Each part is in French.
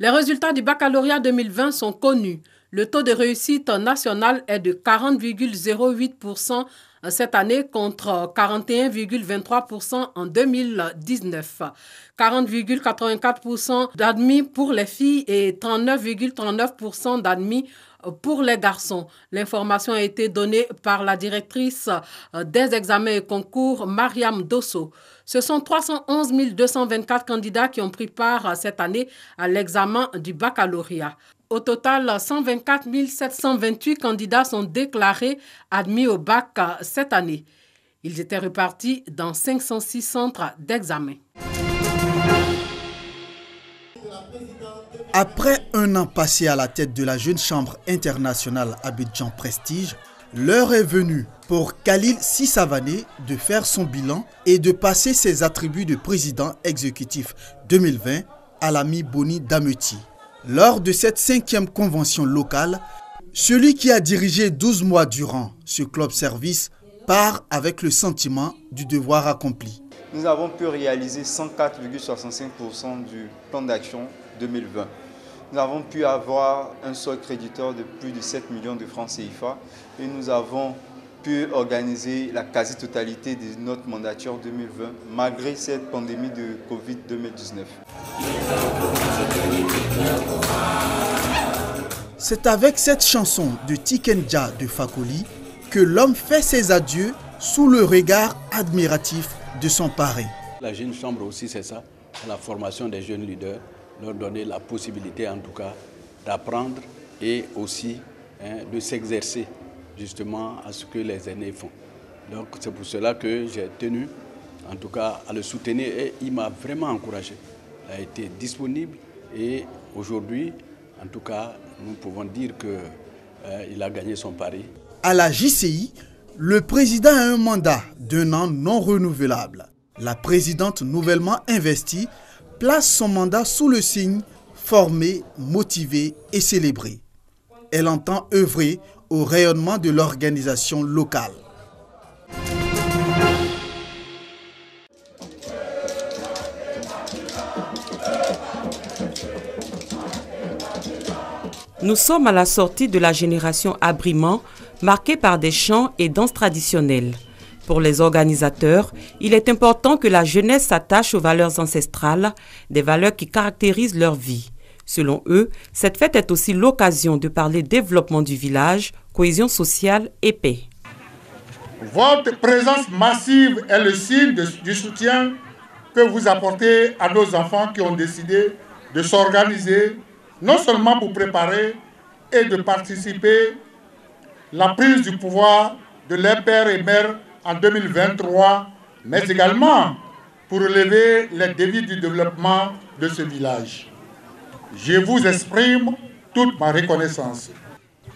Les résultats du baccalauréat 2020 sont connus. Le taux de réussite national est de 40,08% cette année contre 41,23% en 2019. 40,84% d'admis pour les filles et 39,39% d'admis pour les garçons. L'information a été donnée par la directrice des examens et concours, Mariam Dosso. Ce sont 311 224 candidats qui ont pris part cette année à l'examen du baccalauréat. Au total, 124 728 candidats sont déclarés admis au bac cette année. Ils étaient répartis dans 506 centres d'examen. Après un an passé à la tête de la Jeune Chambre internationale Abidjan Prestige, l'heure est venue pour Khalil Sissavané de faire son bilan et de passer ses attributs de président exécutif 2020 à l'ami Boni Dameti. Lors de cette 5e convention locale, celui qui a dirigé 12 mois durant ce club service part avec le sentiment du devoir accompli. Nous avons pu réaliser 104,65% du plan d'action 2020. Nous avons pu avoir un solde créditeur de plus de 7 millions de francs CFA et nous avons pu organiser la quasi-totalité de notre mandature 2020 malgré cette pandémie de Covid-19. C'est avec cette chanson de Tikenja de Fakoli que l'homme fait ses adieux sous le regard admiratif de son parrain. La Jeune Chambre aussi, c'est ça, la formation des jeunes leaders, leur donner la possibilité en tout cas d'apprendre et aussi de s'exercer justement à ce que les aînés font. Donc c'est pour cela que j'ai tenu en tout cas à le soutenir et il m'a vraiment encouragé. Il a été disponible et aujourd'hui, en tout cas, nous pouvons dire qu'il a gagné son pari. À la JCI, le président a un mandat d'1 an non renouvelable. La présidente nouvellement investie place son mandat sous le signe former, motiver et célébrer. Elle entend œuvrer au rayonnement de l'organisation locale. Nous sommes à la sortie de la génération Abriman, marquée par des chants et danses traditionnelles. Pour les organisateurs, il est important que la jeunesse s'attache aux valeurs ancestrales, des valeurs qui caractérisent leur vie. Selon eux, cette fête est aussi l'occasion de parler développement du village, cohésion sociale et paix. Votre présence massive est le signe du soutien que vous apportez à nos enfants qui ont décidé de s'organiser, non seulement pour préparer et de participer à la prise du pouvoir de leurs pères et mères en 2023, mais également pour relever les défis du développement de ce village. Je vous exprime toute ma reconnaissance.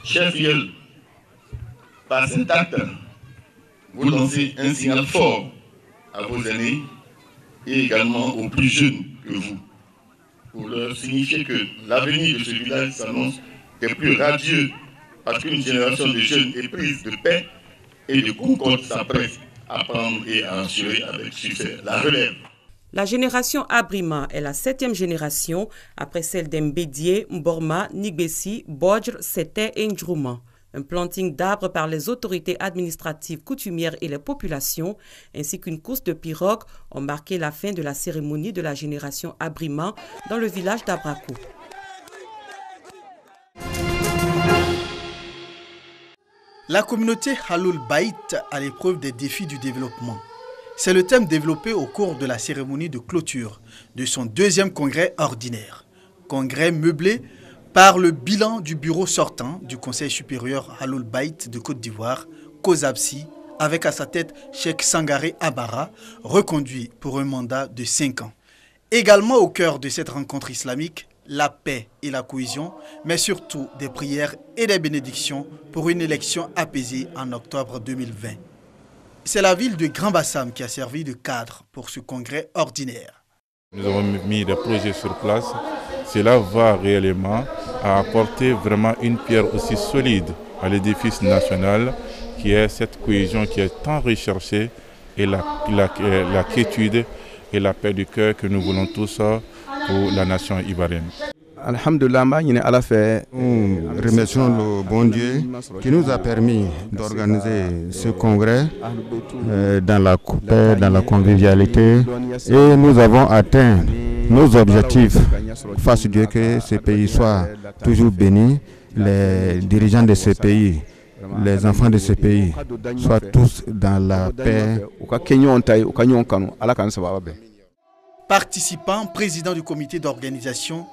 Chers fidèles, par cet acte, vous lancez un signal fort à vos aînés et également aux plus jeunes que vous, pour leur signifier que l'avenir de ce village s'annonce des plus radieux parce qu'une génération de jeunes éprise de paix et de concorde s'apprête à prendre et à assurer avec succès la relève. La génération Abrima est la 7e génération après celle d'Mbédié, Mborma, Nigbessi, Bodjr, Sete et Ndjouma. Un planting d'arbres par les autorités administratives coutumières et les populations, ainsi qu'une course de pirogues ont marqué la fin de la cérémonie de la génération Abrima dans le village d'Abrakou. La communauté Haloul Baït à l'épreuve des défis du développement. C'est le thème développé au cours de la cérémonie de clôture de son 2e congrès ordinaire. Congrès meublé par le bilan du bureau sortant du Conseil supérieur Haloul Baït de Côte d'Ivoire, COSAPSI, avec à sa tête Cheikh Sangaré Abara, reconduit pour un mandat de 5 ans. Également au cœur de cette rencontre islamique, la paix et la cohésion, mais surtout des prières et des bénédictions pour une élection apaisée en octobre 2020. C'est la ville de Grand Bassam qui a servi de cadre pour ce congrès ordinaire. Nous avons mis des projets sur place. Cela va réellement apporter vraiment une pierre aussi solide à l'édifice national qui est cette cohésion qui est tant recherchée et la quiétude et la paix du cœur que nous voulons tous pour la nation ivoirienne. Alhamdulillah, nous remercions le bon Dieu qui nous a permis d'organiser ce congrès dans la paix, dans la convivialité, et nous avons atteint nos objectifs. Face à Dieu, que ce pays soit toujours béni, les dirigeants de ce pays, les enfants de ce pays soient tous dans la paix. Participants, présidents du comité d'organisation,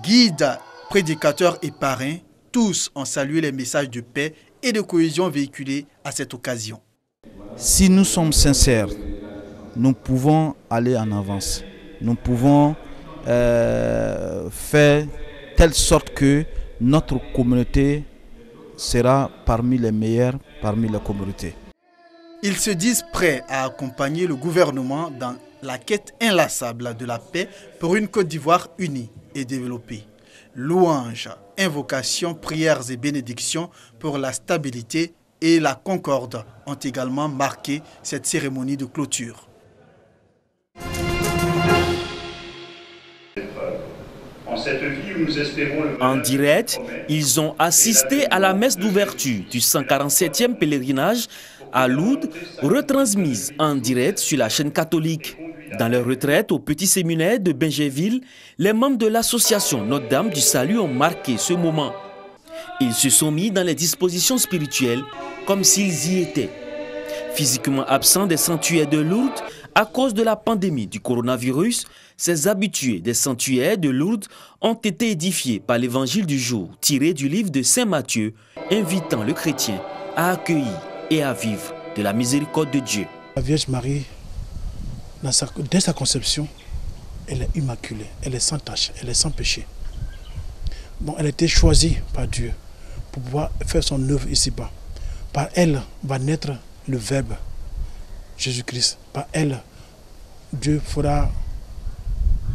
guides, prédicateurs et parrains, tous ont salué les messages de paix et de cohésion véhiculés à cette occasion. Si nous sommes sincères, nous pouvons aller en avance. Nous pouvons faire telle sorte que notre communauté sera parmi les meilleures, parmi les communautés. Ils se disent prêts à accompagner le gouvernement dans la quête inlassable de la paix pour une Côte d'Ivoire unie et développée. Louanges, invocations, prières et bénédictions pour la stabilité et la concorde ont également marqué cette cérémonie de clôture. En direct, ils ont assisté à la messe d'ouverture du 147e pèlerinage à Lourdes, retransmise en direct sur la chaîne catholique. Dans leur retraite au petit séminaire de Benjéville, les membres de l'association Notre-Dame du Salut ont marqué ce moment. Ils se sont mis dans les dispositions spirituelles comme s'ils y étaient. Physiquement absents des sanctuaires de Lourdes à cause de la pandémie du coronavirus, ces habitués des sanctuaires de Lourdes ont été édifiés par l'évangile du jour tiré du livre de Saint Matthieu, invitant le chrétien à accueillir et à vivre de la miséricorde de Dieu. La Vierge Marie, dès sa conception, elle est immaculée, elle est sans tache, elle est sans péché. Bon, elle a été choisie par Dieu pour pouvoir faire son œuvre ici-bas. Par elle va naître le Verbe, Jésus-Christ. Par elle, Dieu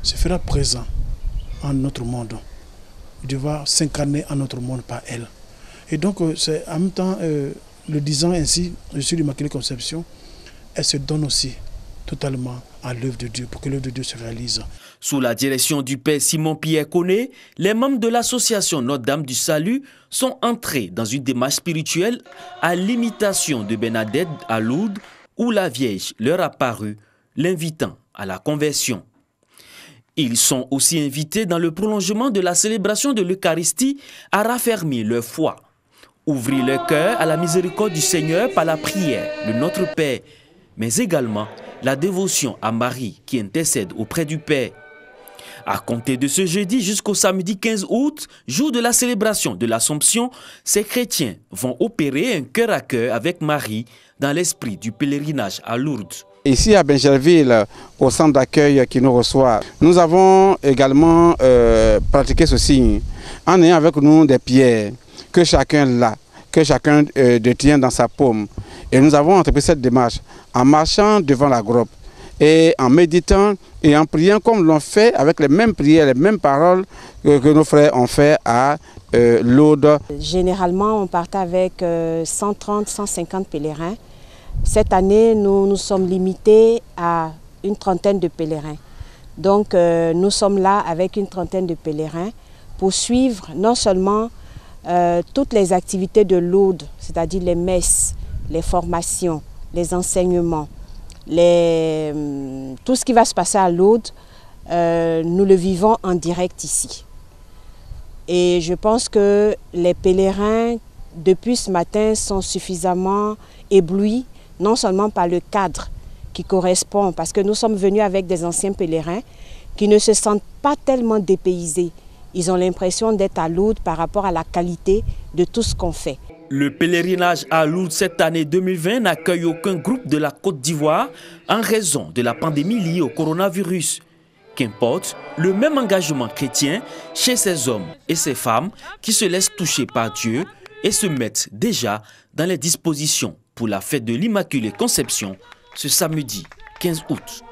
se fera présent en notre monde. Dieu va s'incarner en notre monde par elle. Et donc, c'est en même temps, le disant ainsi, je suis l'Immaculée Conception, elle se donne aussi totalement à l'œuvre de Dieu, pour que l'œuvre de Dieu se réalise. Sous la direction du père Simon-Pierre Koné, les membres de l'association Notre-Dame du Salut sont entrés dans une démarche spirituelle à l'imitation de Bernadette à Lourdes, où la Vierge leur a paru, l'invitant à la conversion. Ils sont aussi invités dans le prolongement de la célébration de l'Eucharistie à raffermir leur foi, ouvrir leur cœur à la miséricorde du Seigneur par la prière, le Notre Père, mais également la dévotion à Marie qui intercède auprès du Père. À compter de ce jeudi jusqu'au samedi 15 août, jour de la célébration de l'Assomption, ces chrétiens vont opérer un cœur à cœur avec Marie dans l'esprit du pèlerinage à Lourdes. Ici à Benjéville, au centre d'accueil qui nous reçoit, nous avons également pratiqué ceci en ayant avec nous des pierres que chacun détient dans sa paume. Et nous avons entrepris cette démarche en marchant devant la grotte et en méditant et en priant comme l'on fait avec les mêmes prières, les mêmes paroles que nos frères ont fait à Lourdes. Généralement, on partait avec 130-150 pèlerins. Cette année, nous sommes limités à une trentaine de pèlerins. Donc, nous sommes là avec une trentaine de pèlerins pour suivre non seulement toutes les activités de Lourdes, c'est-à-dire les messes, les formations, les enseignements, tout ce qui va se passer à Lourdes, nous le vivons en direct ici. Et je pense que les pèlerins, depuis ce matin, sont suffisamment éblouis, non seulement par le cadre qui correspond, parce que nous sommes venus avec des anciens pèlerins qui ne se sentent pas tellement dépaysés. Ils ont l'impression d'être à Lourdes par rapport à la qualité de tout ce qu'on fait. Le pèlerinage à Lourdes cette année 2020 n'accueille aucun groupe de la Côte d'Ivoire en raison de la pandémie liée au coronavirus. Qu'importe, le même engagement chrétien chez ces hommes et ces femmes qui se laissent toucher par Dieu et se mettent déjà dans les dispositions pour la fête de l'Immaculée Conception ce samedi 15 août.